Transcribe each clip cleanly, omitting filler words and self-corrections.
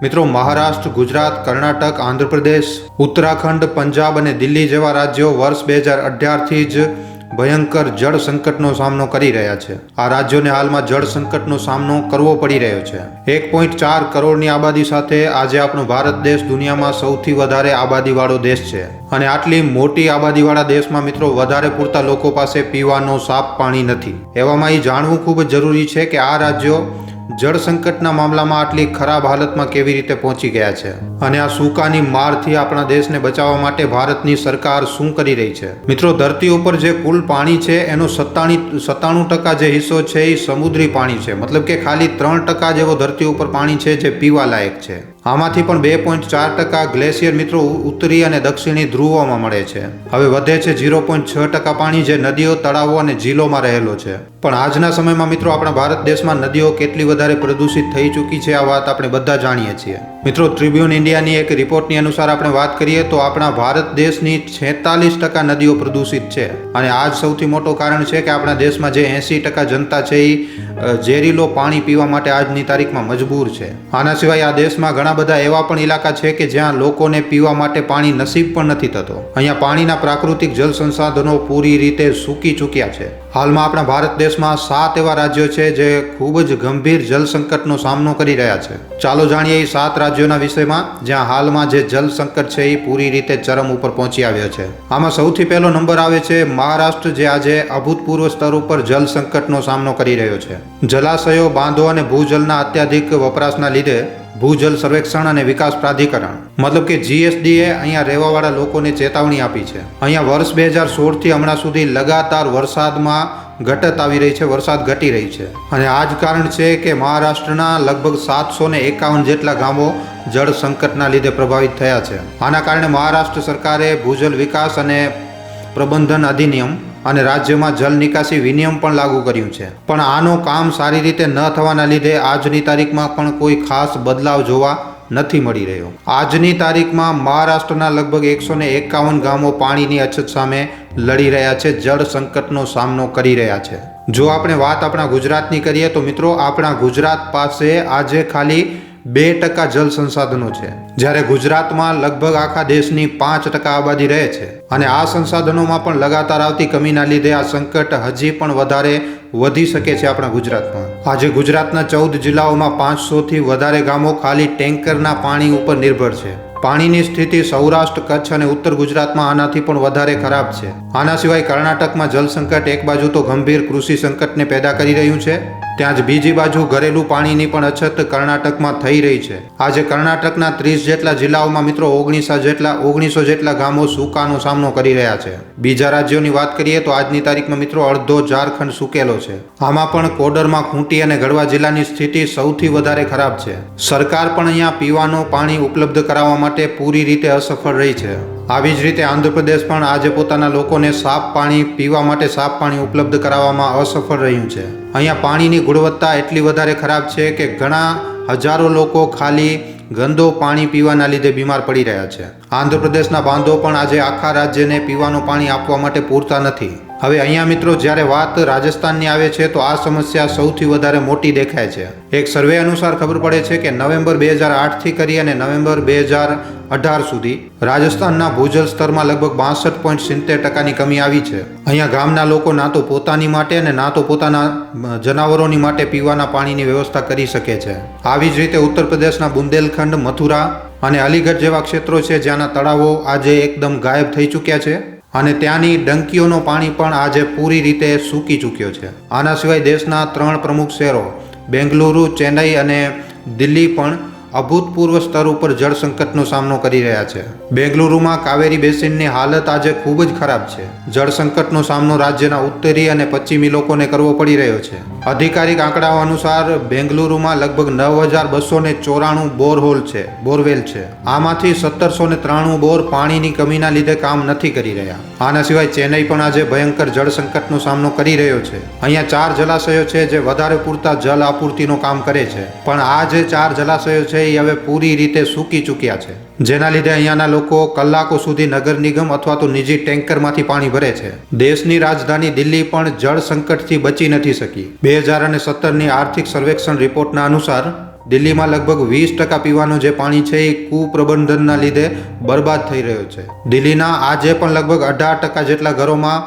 મિત્રો, મહારાષ્ટ્ર, ગુજરાત, કર્ણાટક, આંધ્રપ્રદેશ, ઉત્તરાખંડ, પંજાબ અને દિલ્હી જેવા રાજ્યો વર્ષ 2018થી જ ભયંકર જળ સંકટનો સામનો કરી રહ્યા છે. આ રાજ્યોને હાલમાં જળ સંકટનો સામનો કરવો પડી રહ્યો છે. 1.4 કરોડની આબાદી સાથે આજે આપણો ભારત દેશ દુનિયામાં સૌથી વધારે આબાદીવાળો દેશ છે. અને આટલી મોટી આબાદીવાળા દેશમાં મિત્રો વધારે પૂરતા લોકો પાસે પીવાનો સાફ પાણી નથી. એવામાં એ જાણવું ખૂબ જ જરૂરી છે કે આ રાજ્યો જળ સંકટના મામલામાં આટલી ખરાબ હાલતમાં કેવી રીતે પહોંચી ગયા છે અને આ સૂકાની મારથી આપણા દેશને બચાવવા માટે ભારતની સરકાર શું કરી રહી છે. મિત્રો, ધરતી ઉપર જે કુલ પાણી છે એનો 97% જે હિસ્સો છે એ સમુદ્રી પાણી છે. મતલબ કે ખાલી 3% જેવો ધરતી ઉપર પાણી છે જે પીવા લાયક છે. આમાંથી પણ 2.4% ગ્લેશિયર મિત્રો ઉત્તરી અને દક્ષિણી ધ્રુવોમાં મળે છે. હવે વધે છે 0.6% પાણી જે નદીઓ, તળાવો અને ઝીલોમાં રહેલો છે. પણ આજના સમયમાં મિત્રો આપણા ભારત દેશમાં નદીઓ કેટલી વધારે પ્રદૂષિત થઈ ચૂકી છે આ વાત આપણે બધા જાણીએ છીએ. મિત્રો, ટ્રિબ્યુન ઇન્ડિયાની એક રિપોર્ટની અનુસાર આપણે વાત કરીએ તો આપણા ભારત દેશની 46% નદીઓ પ્રદૂષિત છે. અને આ જ સૌથી મોટો કારણ છે કે આપણા દેશમાં જે 80% જનતા છે એ ઝેરીલો પાણી પીવા માટે આજની તારીખમાં મજબૂર છે. આના સિવાય આ દેશમાં ઘણા બધા એવા પણ ઇલાકા છે કે જ્યાં લોકોને પીવા માટે પાણી નસીબ પણ નથી થતો. અહીંયા પાણીના પ્રાકૃતિક જળ સંસાધનો પૂરી રીતે સૂકી ચૂક્યા છે. હાલમાં આપણા ભારત દેશમાં 7 એવા રાજ્યો છે જે ખૂબ જ ગંભીર જળ સંકટનો સામનો કરી રહ્યા છે. ચાલો જાણીએ એ 7 રાજ્યોના વિષયમાં જ્યાં હાલમાં જે જળ સંકટ છે એ પૂરી રીતે ચરમ ઉપર પહોંચી આવ્યો છે. આમાં સૌથી પહેલો નંબર આવે છે મહારાષ્ટ્ર, જે આજે અભૂતપૂર્વ સ્તર ઉપર જળ સંકટનો સામનો કરી રહ્યો છે. જલાશયો, બાંધો અને ભૂજલના અત્યાધિક વપરાશના લીધે ભૂજલ સર્વેક્ષણ અને વિકાસ પ્રાધિકરણ મતલબ કે GSDએ અહીંયા રહેવાવાળા લોકોને ચેતવણી આપી છે. અહીંયા વર્ષ 2016થી હમણાં સુધી લગાતાર વરસાદમાં ઘટત આવી રહી છે, વરસાદ ઘટી રહી છે. અને આ જ કારણ છે કે મહારાષ્ટ્રના લગભગ 751 જેટલા ગામો જળ સંકટના લીધે પ્રભાવિત થયા છે. આના કારણે મહારાષ્ટ્ર સરકારે ભૂજલ વિકાસ અને પ્રબંધન અધિનિયમ અને રાજ્યમાં જલ નિકાસી વિનિયમ પણ લાગુ કર્યું છે. પણ આનું કામ સારી રીતે ન થવાના લીધે આજની તારીખમાં પણ કોઈ ખાસ બદલાવ જોવા નથી મળી રહ્યો. આજની તારીખમાં મહારાષ્ટ્રના લગભગ 151 ગામો પાણીની અછત સામે લડી રહ્યા છે, જળ સંકટનો સામનો કરી રહ્યા છે. જો આપણે વાત આપણા ગુજરાતની કરીએ તો મિત્રો આપણા ગુજરાત પાસે આજે ખાલી 2% જળ સંસાધનો છે, જ્યારે ગુજરાતમાં લગભગ આખા દેશની 5% આબાદી રહે છે. અને આ સંસાધનોમાં પણ લગાતાર આવતી કમીના લીધે આ સંકટ હજી પણ વધારે વધી શકે છે આપણા ગુજરાતમાં. આજે ગુજરાતના 14 જિલ્લાઓમાં 500થી વધારે ગામો ખાલી ટેન્કરના પાણી ઉપર નિર્ભર છે. પાણીની સ્થિતિ સૌરાષ્ટ્ર, કચ્છ અને ઉત્તર ગુજરાતમાં આનાથી પણ વધારે ખરાબ છે. આના સિવાય કર્ણાટકમાં જળ સંકટ એક બાજુ તો ગંભીર કૃષિ સંકટને પેદા કરી રહ્યું છે, ત્યાં જ બીજી બાજુ ઘરેલું પાણીની પણ અછત કર્ણાટકમાં થઈ રહી છે. આજે કર્ણાટકના 30 જેટલા જિલ્લાઓમાં મિત્રો 1900 જેટલા ગામો સૂકાનો સામનો કરી રહ્યા છે. બીજા રાજ્યોની વાત કરીએ તો આજની તારીખમાં મિત્રો અડધો ઝારખંડ સૂકેલો છે. આમાં પણ કોડરમાં, ખૂંટી અને ગઢવા જિલ્લાની સ્થિતિ સૌથી વધારે ખરાબ છે. સરકાર પણ અહીંયા પીવાનું પાણી ઉપલબ્ધ કરાવવા માટે પૂરી રીતે અસફળ રહી છે. આવી જ રીતે આંધ્રપ્રદેશ પણ આજે પોતાના લોકોને સાફ પાણી પીવા માટે સાફ પાણી ઉપલબ્ધ કરાવવામાં અસફળ રહ્યું છે. અહીંયા પાણીની ગુણવત્તા એટલી વધારે ખરાબ છે કે ઘણા હજારો લોકો ખાલી ગંદો પાણી પીવાના લીધે બીમાર પડી રહ્યા છે. આંધ્રપ્રદેશના બાંધો પણ આજે આખા રાજ્યને પીવાનું પાણી આપવા માટે પૂરતા નથી. હવે અહીંયા મિત્રો જ્યારે વાત રાજસ્થાનની આવે છે તો આ સમસ્યા સૌથી વધારે મોટી દેખાય છે. એક સર્વે અનુસાર ખબર પડે છે કે નવેમ્બર 2008થી કરી અને નવેમ્બર 2018 સુધી રાજસ્થાનના ભૂજલ સ્તરમાં લગભગ 62.70%ની કમી આવી છે. અહીંયા ગામના લોકો ના તો પોતાની માટે અને ના તો પોતાના જનાવરોની માટે પીવાના પાણીની વ્યવસ્થા કરી શકે છે. આવી જ રીતે ઉત્તર પ્રદેશના બુંદેલખંડ, મથુરા અને અલીગઢ જેવા ક્ષેત્રો છે જ્યાંના તળાવો આજે એકદમ ગાયબ થઈ ચૂક્યા છે અને ત્યાંની ડંકીઓનો પાણી પણ આજે પૂરી રીતે સૂકી ચૂક્યો છે. આના સિવાય દેશના 3 પ્રમુખ શહેરો બેંગલુરુ, ચેન્નઈ અને દિલ્હી પણ અભૂતપૂર્વ સ્તર ઉપર જળ સંકટનો સામનો કરી રહ્યા છે. બેંગલુરુમાં કાવેરી બેસિનની હાલત આજે ખૂબ જ ખરાબ છે. જળ સંકટનો સામનો રાજ્યના ઉત્તરી અને પશ્ચિમી લોકોને કરવો પડી રહ્યો છે. અધિકારિક આંકડાઓ અનુસાર બેંગલુરુમાં લગભગ 9294 બોરવેલ છે. આમાંથી 1793 બોર પાણીની કમીના લીધે કામ નથી કરી રહ્યા. આના સિવાય ચેન્નઈ પણ આજે ભયંકર જળ સંકટનો સામનો કરી રહ્યો છે. અહીંયા 4 જલાશયો છે જે વધારે પૂરતા જલ આપૂર્તિનું કામ કરે છે, પણ આ જે 4 જલાશયો છે એ હવે પૂરી રીતે સૂકી ચૂક્યા છે, જેના લીધે અહીંયાના લોકો કલાકો સુધી નગર નિગમ અથવા તો નિજી ટેન્કરમાંથી પાણી ભરે છે. દેશની રાજધાની દિલ્હી પણ જળ સંકટથી બચી નથી શકી. 2017ની આર્થિક સર્વેક્ષણ રિપોર્ટના અનુસાર દિલ્હીમાં લગભગ 20% પીવાનું જે પાણી છે એ કુપ્રબંધનના લીધે બરબાદ થઈ રહ્યો છે. દિલ્હીના આજે પણ લગભગ 18% જેટલા ઘરોમાં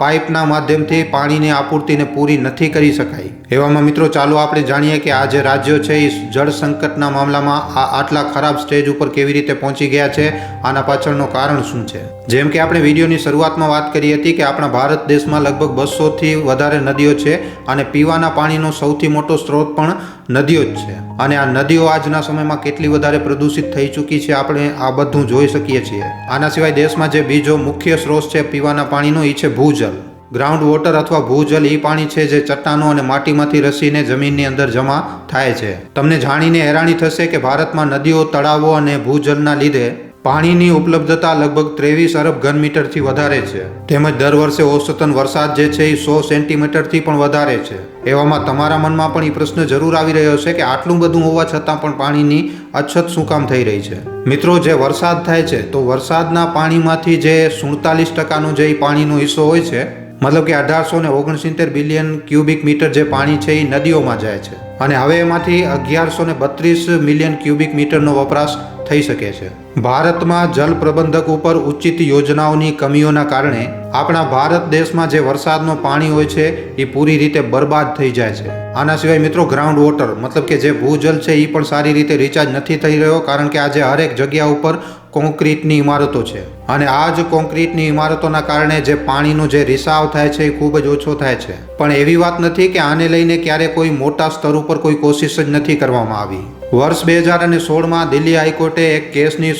પાઇપના માધ્યમથી પાણીની આપૂર્તિને પૂરી નથી કરી શકાય. એવામાં મિત્રો ચાલો આપણે જાણીએ કે આ જે રાજ્યો છે એ જળ સંકટના મામલામાં આટલા ખરાબ સ્ટેજ ઉપર કેવી રીતે પહોંચી ગયા છે, આના પાછળનું કારણ શું છે. જેમ કે આપણે વિડીયોની શરૂઆતમાં વાત કરી હતી કે આપણા ભારત દેશમાં લગભગ 200થી વધારે નદીઓ છે અને પીવાના પાણીનો સૌથી મોટો સ્ત્રોત પણ નદીઓ જ છે. અને આ નદીઓ આજના સમયમાં કેટલી વધારે પ્રદૂષિત થઈ ચૂકી છે આપણે આ બધું જોઈ શકીએ છીએ. આના સિવાય દેશમાં જે બીજો મુખ્ય સ્ત્રોત છે પીવાના પાણીનો એ છે ભૂજલ. ગ્રાઉન્ડ વોટર અથવા ભૂજલ એ પાણી છે જે ચટ્ટાનો અને માટીમાંથી રસીને જમીનની અંદર જમા થાય છે. તમને જાણીને હેરાની થશે કે ભારતમાં નદીઓ, તળાવો અને ભૂજલના લીધે પાણીની ઉપલબ્ધતા લગભગ 23 અરબ ઘનમીટરથી વધારે છે. તેમજ દર વર્ષે ઓસતન વરસાદ જે છે એ 100 સેન્ટીમીટરથી પણ વધારે છે. એવામાં તમારા મનમાં પણ એ પ્રશ્ન જરૂર આવી રહ્યો છે કે આટલું બધું હોવા છતાં પણ પાણીની અછત શું કામ થઈ રહી છે. મિત્રો, જે વરસાદ થાય છે તો વરસાદના પાણીમાંથી જે 47% જે પાણીનો હિસ્સો હોય છે, મતલબ કે 1869 બિલિયન ક્યુબિક મીટર જે પાણી છે એ નદીઓમાં જાય છે અને હવે એમાંથી 1132 મિલિયન ક્યુબિક મીટરનો વપરાશ થઈ શકે છે. ભારતમાં જલ પ્રબંધક ઉપર ઉચિત યોજનાઓની કમીઓના કારણે આપણા ભારત દેશમાં જે વરસાદનું પાણી હોય છે એ પૂરી રીતે બરબાદ થઈ જાય છે. આના સિવાય મિત્રો ગ્રાઉન્ડ વોટર મતલબ કે જે ભૂજલ છે એ પણ સારી રીતે રિચાર્જ નથી થઈ રહ્યો, કારણ કે આજે હરેક જગ્યા ઉપર કોન્ક્રીટની ઇમારતો છે અને આ જ કોન્ક્રીટની ઇમારતોના કારણે જે પાણીનો જે રિસાવ થાય છે એ ખૂબ જ ઓછો થાય છે. પણ એવી વાત નથી કે આને લઈને ક્યારે કોઈ મોટા સ્તર ઉપર કોઈ કોશિશ જ નથી કરવામાં આવી. વર્ષ 2016માં દિલ્હી હાઈકોર્ટે એક કેસની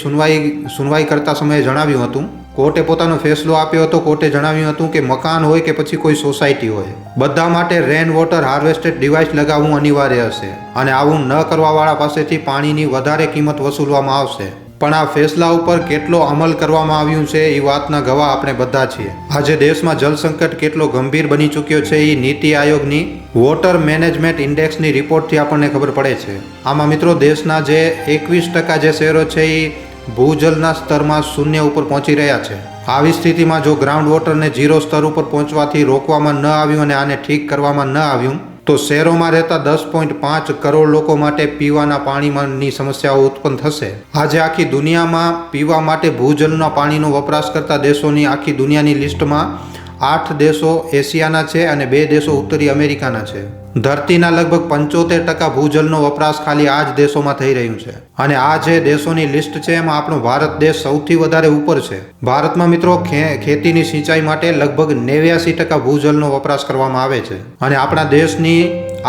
સુનવાઈ કરતા સમયે જણાવ્યું હતું, કોર્ટે પોતાનો ફેસલો આપ્યો હતો. કોર્ટે જણાવ્યું હતું કે મકાન હોય કે પછી કોઈ સોસાયટી હોય, બધા માટે રેન વોટર હાર્વેસ્ટેડ ડિવાઇસ લગાવવું અનિવાર્ય હશે અને આવું ન કરવાવાળા પાસેથી પાણીની વધારે કિંમત વસૂલવામાં આવશે. પણ આ ફેસલા ઉપર કેટલો અમલ કરવામાં આવ્યું છે એ વાતના ગવાહ આપણે બધા છીએ. આજે દેશમાં જળ સંકટ કેટલો ગંભીર બની ચૂક્યો છે એ નીતિ આયોગની વોટર મેનેજમેન્ટ ઇન્ડેક્સની રિપોર્ટથી આપણને ખબર પડે છે. આમાં મિત્રો દેશના જે 21% જે શહેરો છે એ ભૂજલના સ્તરમાં શૂન્ય ઉપર પહોંચી રહ્યા છે. આવી સ્થિતિમાં જો ગ્રાઉન્ડ વોટરને 0 સ્તર ઉપર પહોંચવાથી રોકવામાં ન આવ્યું અને આને ઠીક કરવામાં ન આવ્યું તો શહેરોમાં રહેતા 10.5 કરોડ લોકો માટે પીવાના પાણીની સમસ્યાઓ ઉત્પન્ન થશે. આજે આખી દુનિયામાં પીવા માટે ભૂજલના પાણીનો વપરાશ કરતા દેશોની આખી દુનિયાની લિસ્ટમાં 8 દેશો એશિયાના છે અને 2 દેશો ઉત્તરી અમેરિકાના છે. ધરતીના લગભગ 75% ભૂજલનો વપરાશ ખાલી આ જ દેશોમાં થઈ રહ્યું છે અને આ જે દેશોની લિસ્ટ છે એમાં આપણો ભારત દેશ સૌથી વધારે ઉપર છે. ભારતમાં મિત્રો ખેતીની સિંચાઈ માટે લગભગ 89% ભૂજલનો વપરાશ કરવામાં આવે છે અને આપણા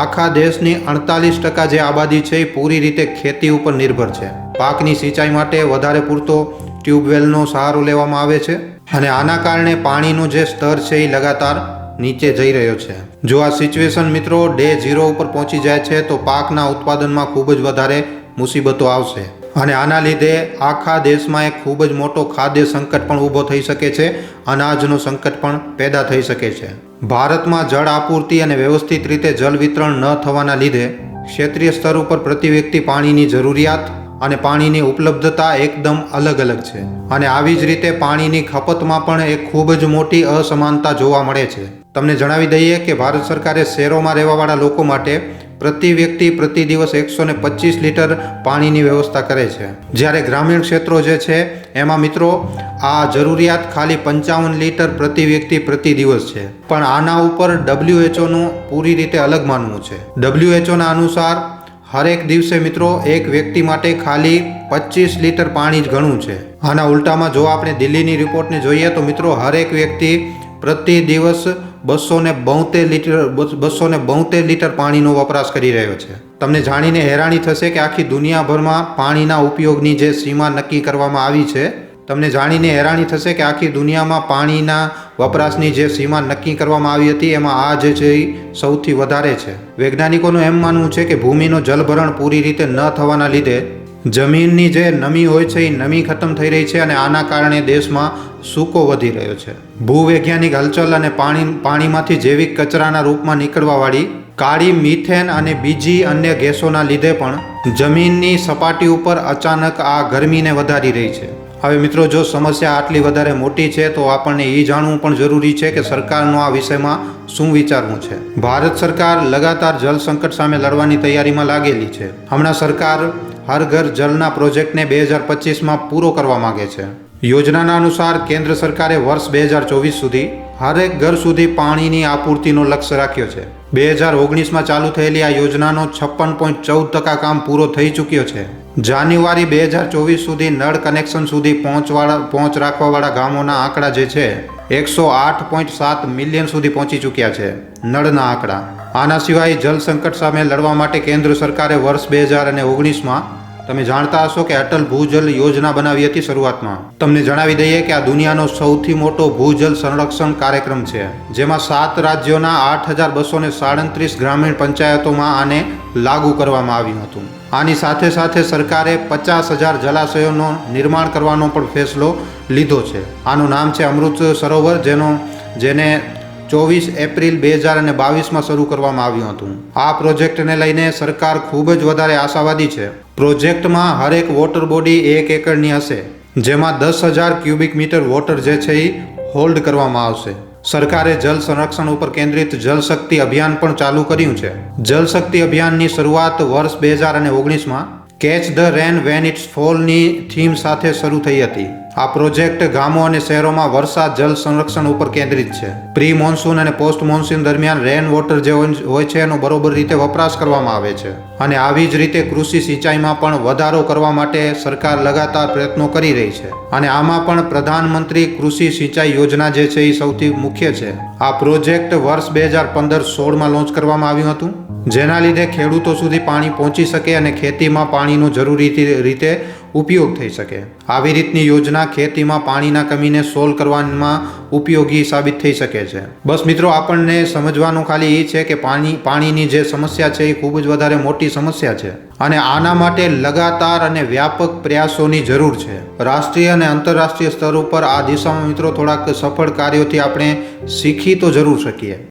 આખા દેશની 48% જે આબાદી છે એ પૂરી રીતે ખેતી ઉપર નિર્ભર છે. પાકની સિંચાઈ માટે વધારે પૂરતો ટ્યુબવેલનો સહારો લેવામાં આવે છે અને આના કારણે પાણીનું જે સ્તર છે એ લગાતાર નીચે જઈ રહ્યો છે. જો આ સિચ્યુએશન મિત્રો ડે 0 ઉપર પહોંચી જાય છે તો પાકના ઉત્પાદનમાં ખૂબ જ વધારે મુસીબતો આવશે અને આના લીધે આખા દેશમાં એક ખૂબ જ મોટો ખાદ્ય સંકટ પણ ઊભો થઈ શકે છે. અનાજનું સંકટ પણ પેદા થઈ શકે છે. ભારતમાં જળ આપૂર્તિ અને વ્યવસ્થિત રીતે જળ વિતરણ ન થવાના લીધે ક્ષેત્રીય સ્તર ઉપર પ્રતિ વ્યક્તિ પાણીની જરૂરિયાત અને પાણીની ઉપલબ્ધતા એકદમ અલગ અલગ છે અને આવી જ રીતે પાણીની ખપતમાં પણ એક ખૂબ જ મોટી અસમાનતા જોવા મળે છે. તમને જણાવી દઈએ કે ભારત સરકારે શહેરોમાં રહેવાવાળા લોકો માટે પ્રતિ વ્યક્તિ પ્રતિ દિવસ 125 લીટર પાણીની વ્યવસ્થા કરે છે, જ્યારે ગ્રામીણ ક્ષેત્રો જે છે એમાં મિત્રો આ જરૂરિયાત ખાલી 55 લીટર પ્રતિ વ્યક્તિ પ્રતિ દિવસ છે. પણ આના ઉપર WHOનું પૂરી રીતે અલગ માનવું છે. WHOના અનુસાર હરેક દિવસે મિત્રો એક વ્યક્તિ માટે ખાલી 25 લીટર પાણી જ ઘણું છે. આના ઉલટામાં જો આપણે દિલ્હીની રિપોર્ટને જોઈએ તો મિત્રો હરેક વ્યક્તિ પ્રતિ દિવસ 272 લીટર પાણીનો વપરાશ કરી રહ્યો છે. તમને જાણીને હેરાની થશે કે આખી દુનિયાભરમાં પાણીના ઉપયોગની જે સીમા નક્કી કરવામાં આવી છે, તમને જાણીને હેરાની થશે કે આખી દુનિયામાં પાણીના વપરાશની જે સીમા નક્કી કરવામાં આવી હતી એમાં આ જે છે એ સૌથી વધારે છે. વૈજ્ઞાનિકોનું એમ માનવું છે કે ભૂમિનો જલભરણ પૂરી રીતે ન થવાના લીધે જમીનની જે નમી હોય છે એ નમી ખતમ થઈ રહી છે અને આના કારણે દેશમાં સૂકો વધી રહ્યો છે. ભૂવૈજ્ઞાનિક હલચલ અને પાણીમાંથી જૈવિક કચરાના રૂપમાં નીકળવાવાળી કાળી મિથેન અને બીજી અન્ય ગેસોના લીધે પણ જમીનની સપાટી ઉપર અચાનક આ ગરમીને વધારી રહી છે હવે મિત્રો, જો સમસ્યા આટલી વધારે મોટી છે તો આપણને એ જાણવું પણ જરૂરી છે કે સરકારનો આ વિષયમાં શું વિચારવું છે. ભારત સરકાર લગાતાર જળ સંકટ સામે લડવાની તૈયારીમાં લાગેલી છે. હમણાં સરકાર હર ઘર જલના પ્રોજેક્ટને 2025માં પૂરો કરવા માંગે છે. યોજનાના અનુસાર કેન્દ્ર સરકારે વર્ષ 2024 સુધી હરેક ઘર સુધી પાણીની આપૂર્તિનો લક્ષ્ય રાખ્યો છે. 2019માં ચાલુ થયેલી આ યોજનાનો 56.14% કામ પૂરો થઈ ચૂક્યો છે. જાન્યુઆરી 2024 સુધી નળ કનેક્શન સુધી પહોંચ રાખવાવાળા ગામોના આંકડા જે છે 108.7 મિલિયન સુધી પહોંચી ચૂક્યા છે. નળના આંકડા. આના સિવાય જળ સંકટ સામે લડવા માટે કેન્દ્ર સરકારે વર્ષ 2019માં તમે જાણતા હશો કે અટલ ભૂજલ યોજના બનાવી હતી. શરૂઆતમાં તમને જણાવી દઈએ કે આ દુનિયાનો સૌથી મોટો ભૂજલ સંરક્ષણ કાર્યક્રમ છે, જેમાં 7 રાજ્યોના 8,237 ગ્રામીણ પંચાયતોમાં આને લાગુ કરવામાં આવ્યું હતું. આની સાથે સાથે સરકારે 50,000 જલાશયોનું નિર્માણ કરવાનો પણ ફેસલો લીધો છે. આનું નામ છે અમૃત સરોવર, જેને 24 એપ્રિલ 2022માં શરૂ કરવામાં આવ્યું હતું. આ પ્રોજેક્ટને લઈને સરકાર ખૂબ જ વધારે આશાવાદી છે. પ્રોજેક્ટમાં હરેક વોટર બોડી 1 એકરની હશે, જેમાં 10,000 ક્યુબિક મીટર વોટર જે છે એ હોલ્ડ કરવામાં આવશે. સરકારે જલ સંરક્ષણ ઉપર કેન્દ્રિત જલ શક્તિ અભિયાન પણ ચાલુ કર્યું છે. જલ શક્તિ અભિયાનની શરૂઆત વર્ષ 2019માં catch the rain when it's ફોલની થીમ સાથે શરૂ થઈ હતી. આ પ્રોજેક્ટ ગામો અને શહેરોમાં વરસાદ જલ સંરક્ષણ ઉપર કેન્દ્રિત છે. પ્રી મોન્સૂન અને પોસ્ટ મોન્સૂન દરમિયાન રેન વોટર જે હોય છે એનો બરોબર રીતે વપરાશ કરવામાં આવે છે. અને આવી જ રીતે કૃષિ સિંચાઈમાં પણ વધારો કરવા માટે સરકાર લગાતાર પ્રયત્નો કરી રહી છે. અને આમાં પણ પ્રધાનમંત્રી કૃષિ સિંચાઈ યોજના જે છે એ સૌથી મુખ્ય છે. આ પ્રોજેક્ટ વર્ષ 2015-16માં લોન્ચ કરવામાં આવ્યું હતું, જેના લીધે ખેડૂતો સુધી પાણી પહોંચી શકે અને ખેતીમાં પાણીનો જરૂરી રીતે ઉપયોગ થઈ શકે. આવી રીતની યોજના ખેતીમાં પાણીના કમીને સોલ્વ કરવામાં ઉપયોગી સાબિત થઈ શકે છે. બસ મિત્રો, આપણને સમજવાનું ખાલી એ છે કે પાણીની જે સમસ્યા છે એ ખૂબ જ વધારે મોટી સમસ્યા છે અને આના માટે લગાતાર અને વ્યાપક પ્રયાસોની જરૂર છે. રાષ્ટ્રીય અને આંતરરાષ્ટ્રીય સ્તર ઉપર આ દિશામાં મિત્રો થોડાક સફળ કાર્યોથી આપણે શીખી તો જરૂર શકીએ.